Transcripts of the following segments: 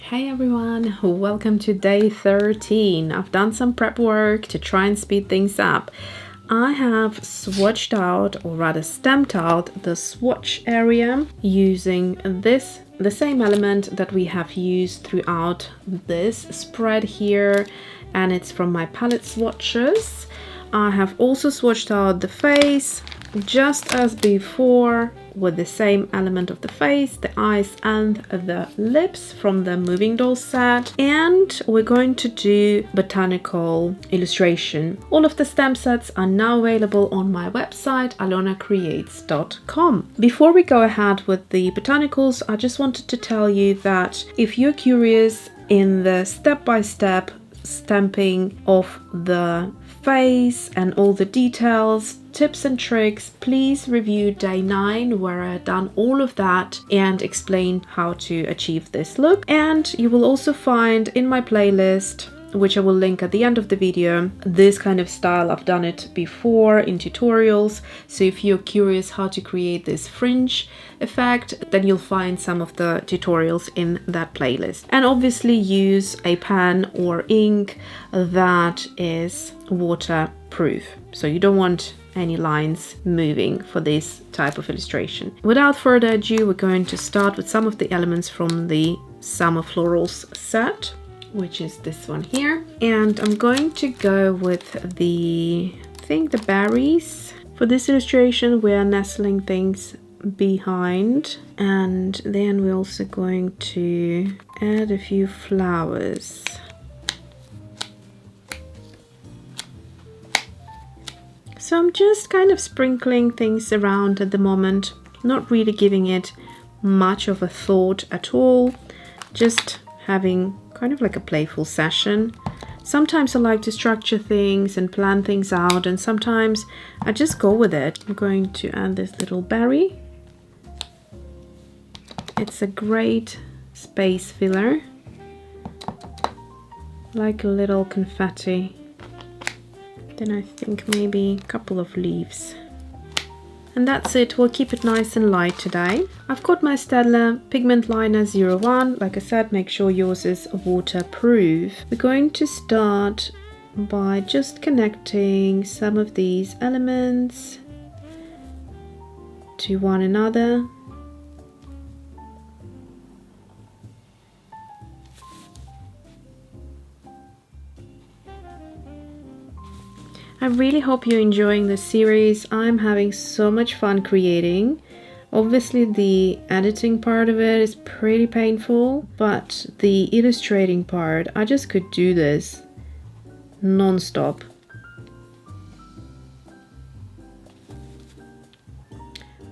Hey everyone, welcome to day 13. I've done some prep work to try and speed things up. I have swatched out, or rather stamped out, the swatch area using the same element that we have used throughout this spread here, and it's from my palette swatches. I have also swatched out the face just as before with the same element of the face, the eyes and the lips from the Moving Doll set. And we're going to do botanical illustration. All of the stamp sets are now available on my website alyonacreates.com. Before we go ahead with the botanicals, I just wanted to tell you that if you're curious in the step-by-step stamping of the face and all the details, tips and tricks, please review day 9 where I've done all of that and explain how to achieve this look. And you will also find in my playlist, which I will link at the end of the video, this kind of style. I've done it before in tutorials, so if you're curious how to create this fringe effect, then you'll find some of the tutorials in that playlist. And obviously use a pen or ink that is waterproof, so you don't want any lines moving for this type of illustration. Without further ado, we're going to start with some of the elements from the Summer Florals set, which is this one here. And I'm going to go with I think the berries. For this illustration, we are nestling things behind, and then we're also going to add a few flowers. So I'm just kind of sprinkling things around at the moment, not really giving it much of a thought at all, just having kind of like a playful session. Sometimes I like to structure things and plan things out, and sometimes I just go with it. I'm going to add this little berry. It's a great space filler, like a little confetti. Then I think maybe a couple of leaves. And that's it. We'll keep it nice and light today. I've got my Staedtler Pigment Liner 01. Like I said, make sure yours is waterproof. We're going to start by just connecting some of these elements to one another. I really hope you're enjoying this series. I'm having so much fun creating. Obviously the editing part of it is pretty painful, but the illustrating part, I just could do this non-stop.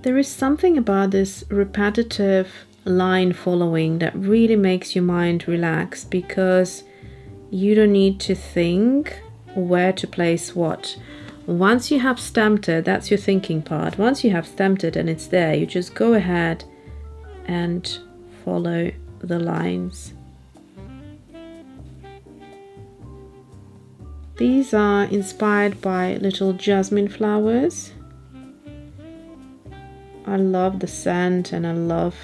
There is something about this repetitive line following that really makes your mind relax, because you don't need to think where to place what. Once you have stamped it, that's your thinking part. Once you have stamped it and it's there, you just go ahead and follow the lines. These are inspired by little jasmine flowers. I love the scent and I love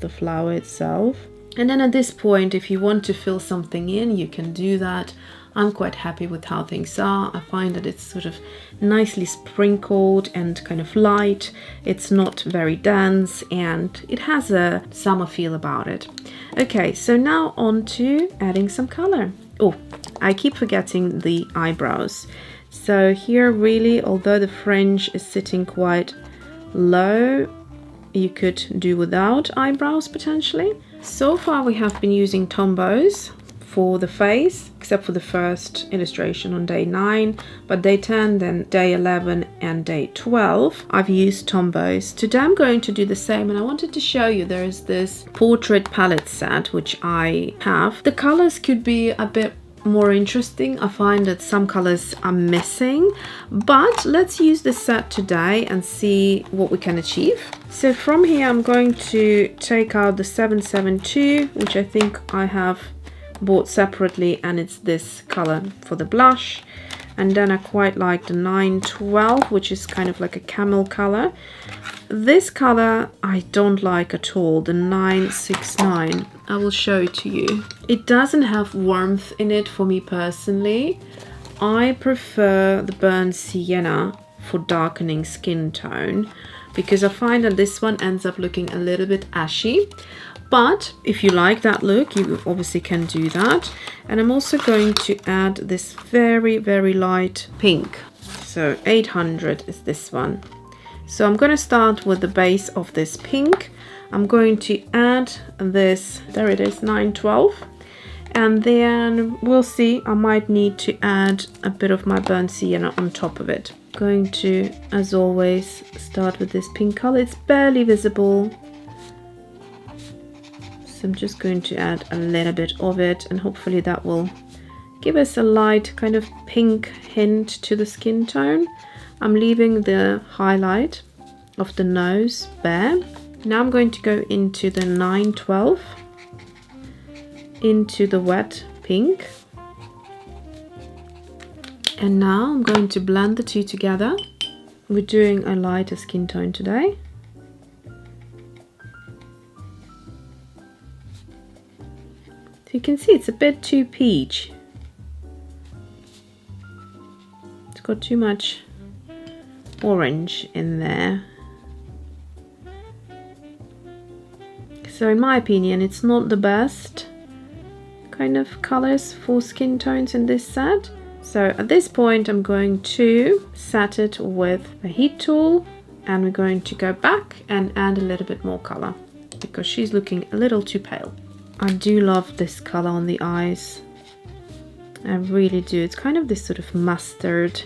the flower itself. And then at this point, if you want to fill something in, you can do that. I'm quite happy with how things are. I find that it's sort of nicely sprinkled and kind of light. It's not very dense and it has a summer feel about it. Okay, so now on to adding some color. Oh, I keep forgetting the eyebrows. So here really, although the fringe is sitting quite low, you could do without eyebrows potentially. So far we have been using Tombows for the face, except for the first illustration on day 9, but day 10, then day 11 and day 12 I've used Tombows. Today I'm going to do the same, and I wanted to show you there is this portrait palette set which I have. The colors could be a bit more interesting. I find that some colors are missing, but let's use this set today and see what we can achieve. So from here I'm going to take out the 772, which I think I have bought separately, and it's this color for the blush. And then I quite like the 912, which is kind of like a camel color. This color I don't like at all, the 969. I will show it to you. It doesn't have warmth in it for me personally. I prefer the burnt sienna for darkening skin tone, because I find that this one ends up looking a little bit ashy. But if you like that look, you obviously can do that. And I'm also going to add this very, very light pink. So 800 is this one. So I'm going to start with the base of this pink. I'm going to add this, there it is, 912. And then we'll see, I might need to add a bit of my burnt sienna on top of it. Going to, as always, start with this pink color. It's barely visible. So I'm just going to add a little bit of it, and hopefully that will give us a light kind of pink hint to the skin tone. I'm leaving the highlight of the nose bare. Now I'm going to go into the 912, into the wet pink. And now I'm going to blend the two together. We're doing a lighter skin tone today. So you can see it's a bit too peach. It's got too much orange in there. So in my opinion, it's not the best kind of colors for skin tones in this set. So at this point, I'm going to set it with a heat tool, and we're going to go back and add a little bit more color because she's looking a little too pale. I do love this color on the eyes. I really do. It's kind of this sort of mustard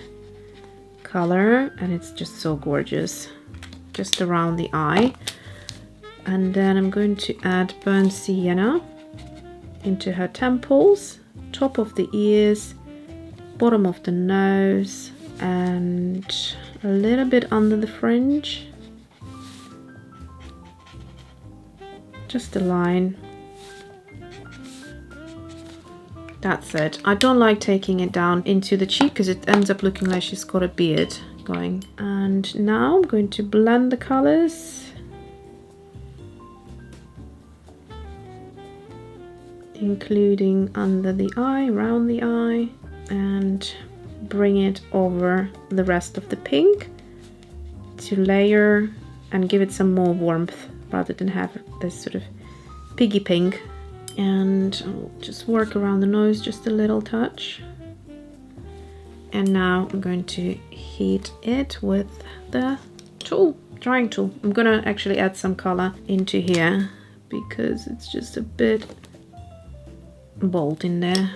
color, and it's just so gorgeous just around the eye. And then I'm going to add burnt sienna into her temples, top of the ears, bottom of the nose, and a little bit under the fringe. Just a line. That's it. I don't like taking it down into the cheek because it ends up looking like she's got a beard going. And now I'm going to blend the colors, including under the eye, around the eye, and bring it over the rest of the pink to layer and give it some more warmth rather than have this sort of piggy pink. And I'll just work around the nose just a little touch. And now I'm going to heat it with the tool, drying tool. I'm gonna actually add some color into here because it's just a bit bold in there.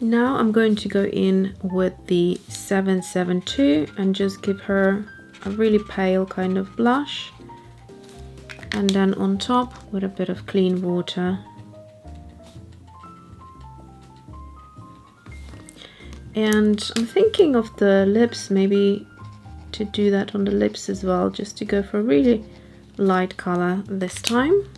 Now I'm going to go in with the 772 and just give her a really pale kind of blush, and then on top with a bit of clean water. And I'm thinking of the lips, maybe to do that on the lips as well, just to go for a really light color this time.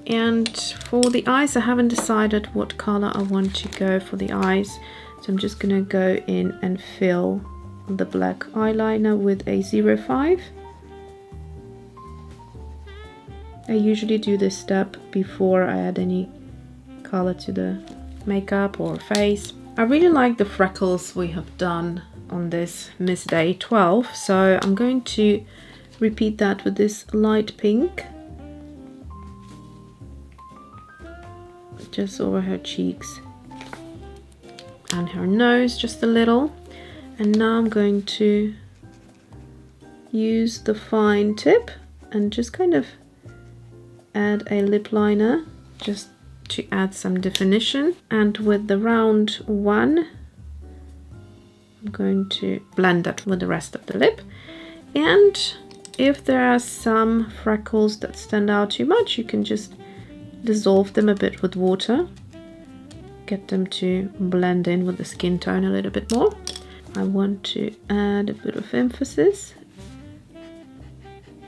And for the eyes, I haven't decided what color I want to go for the eyes. So I'm just gonna go in and fill the black eyeliner with a 05. I usually do this step before I add any color to the makeup or face. I really like the freckles we have done on this Miss Day 12, so I'm going to repeat that with this light pink just over her cheeks and her nose just a little. And now I'm going to use the fine tip and just kind of add a lip liner just to add some definition. And with the round one, I'm going to blend that with the rest of the lip. And if there are some freckles that stand out too much, you can just dissolve them a bit with water, get them to blend in with the skin tone a little bit more. I want to add a bit of emphasis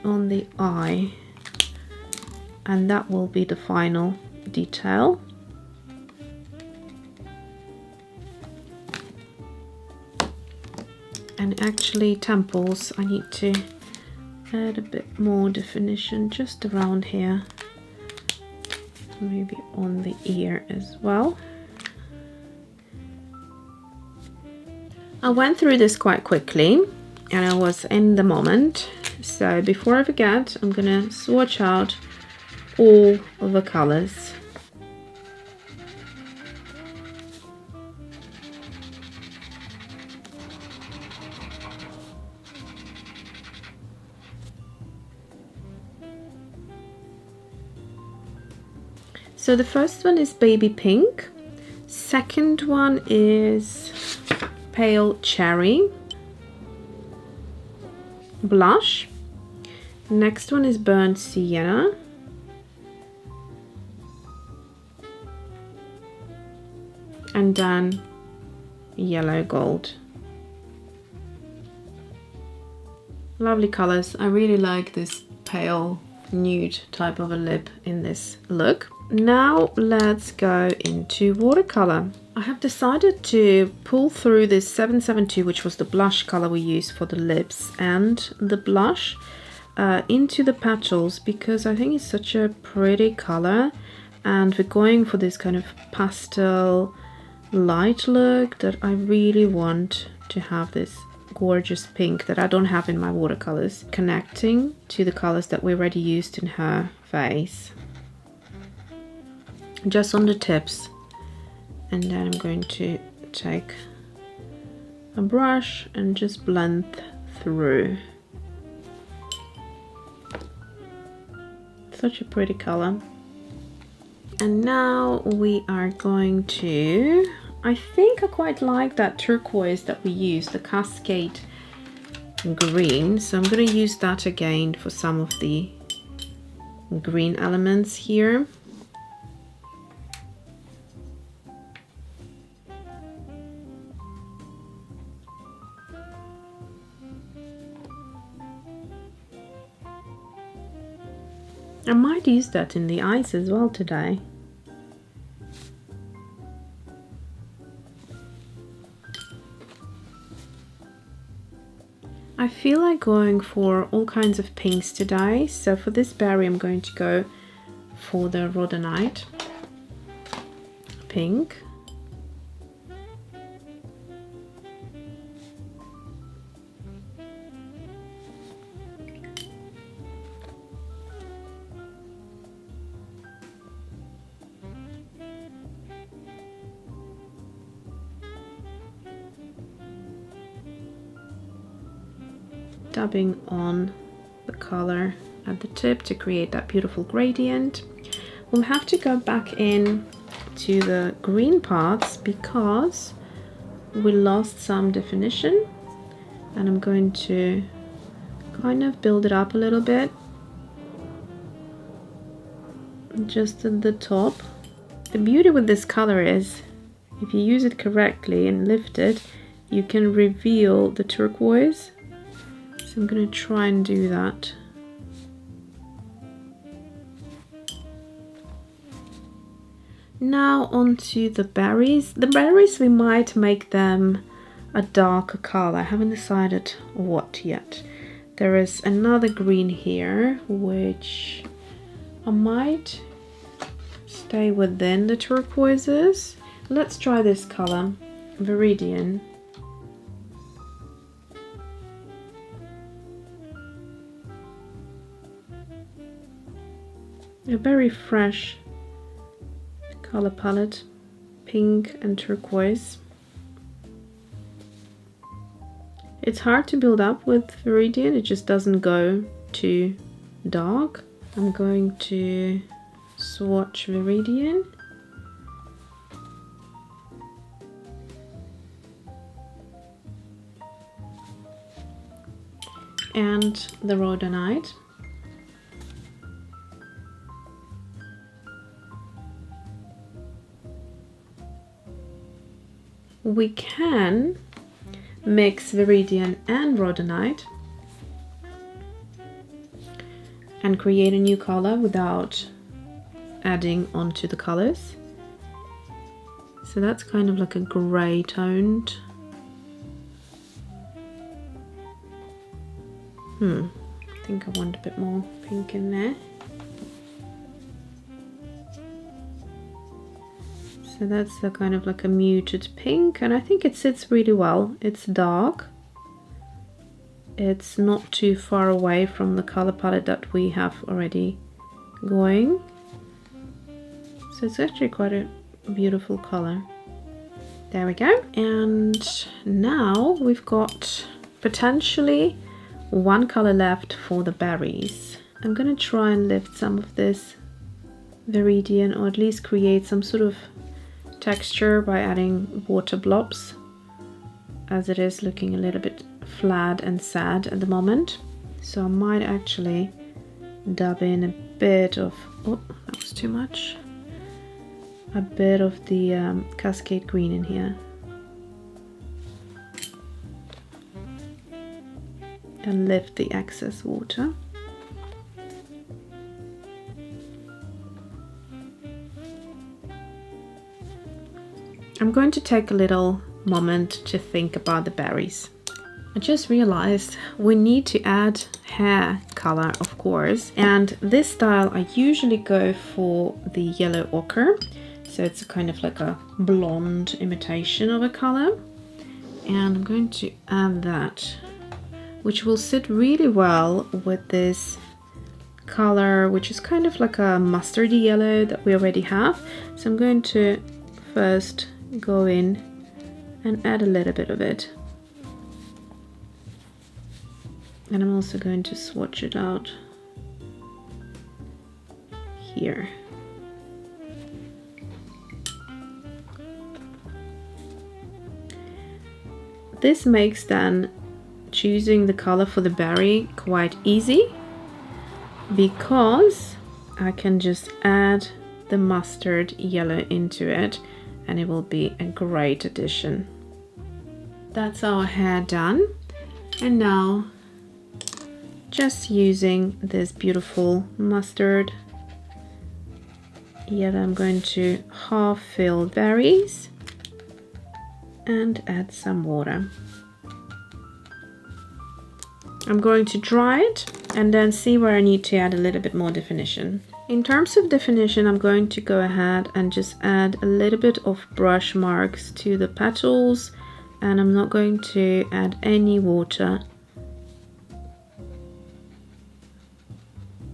on the eye, and that will be the final detail. And actually temples, I need to add a bit more definition just around here. Maybe on the ear as well. I went through this quite quickly and I was in the moment. So before I forget, I'm gonna swatch out all of the colors. So the first one is baby pink, second one is pale cherry, blush, next one is burnt sienna, and then yellow gold. Lovely colors. I really like this pale nude type of a lip in this look. Now let's go into watercolor. I have decided to pull through this 772, which was the blush color we used for the lips, and the blush into the petals because I think it's such a pretty color, and we're going for this kind of pastel light look that I really want to have this gorgeous pink that I don't have in my watercolors, connecting to the colors that we already used in her face. Just on the tips, and then I'm going to take a brush and just blend through. Such a pretty color. And now we are going to, I think I quite like that turquoise that we used, the Cascade green, so I'm going to use that again for some of the green elements here. I might use that in the eyes as well today. I feel like going for all kinds of pinks today, so for this berry I'm going to go for the rhodonite pink. Dabbing on the color at the tip to create that beautiful gradient. We'll have to go back in to the green parts because we lost some definition, and I'm going to kind of build it up a little bit just at the top. The beauty with this color is if you use it correctly and lift it, you can reveal the turquoise. So I'm going to try and do that. Now onto the berries. The berries, we might make them a darker color. I haven't decided what yet. There is another green here, which I might stay within the turquoises. Let's try this color, Viridian. A very fresh color palette, pink and turquoise. It's hard to build up with Viridian, it just doesn't go too dark. I'm going to swatch Viridian. And the rhodonite. We can mix Viridian and rhodonite and create a new color without adding onto the colors. So that's kind of like a grey toned. I think I want a bit more pink in there. So that's a kind of like a muted pink, and I think it sits really well. It's dark. It's not too far away from the color palette that we have already going. So it's actually quite a beautiful color. There we go. And now we've got potentially one color left for the berries. I'm gonna try and lift some of this viridian, or at least create some sort of texture by adding water blobs, as it is looking a little bit flat and sad at the moment. So I might actually dab in a bit of, oh, that was too much, a bit of the Cascade Green in here, and lift the excess water. I'm going to take a little moment to think about the berries. I just realized we need to add hair color, of course, and this style I usually go for the yellow ochre, so it's kind of like a blonde imitation of a color, and I'm going to add that, which will sit really well with this color, which is kind of like a mustardy yellow that we already have. So I'm going to first go in and add a little bit of it, and I'm also going to swatch it out here. This makes then choosing the color for the berry quite easy, because I can just add the mustard yellow into it and it will be a great addition. That's our hair done, and now just using this beautiful mustard yellow, I'm going to half fill berries and add some water. I'm going to dry it and then see where I need to add a little bit more definition. In terms of definition, I'm going to go ahead and just add a little bit of brush marks to the petals, and I'm not going to add any water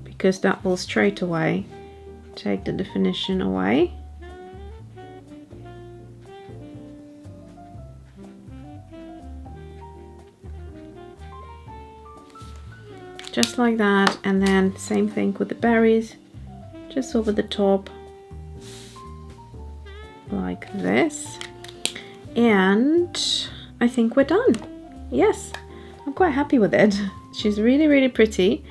because that will straight away take the definition away. Just like that, and then same thing with the berries, just over the top like this, and I think we're done. Yes, I'm quite happy with it. She's really pretty,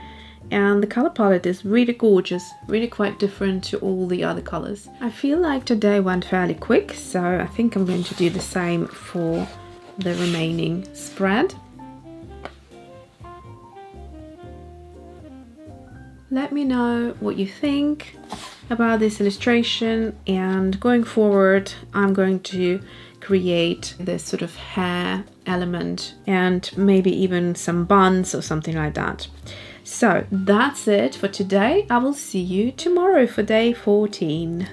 and the color palette is really gorgeous, really quite different to all the other colors. I feel like today went fairly quick, so I think I'm going to do the same for the remaining spread. Let me know what you think about this illustration, and going forward I'm going to create this sort of hair element and maybe even some buns or something like that. So that's it for today. I will see you tomorrow for day 14.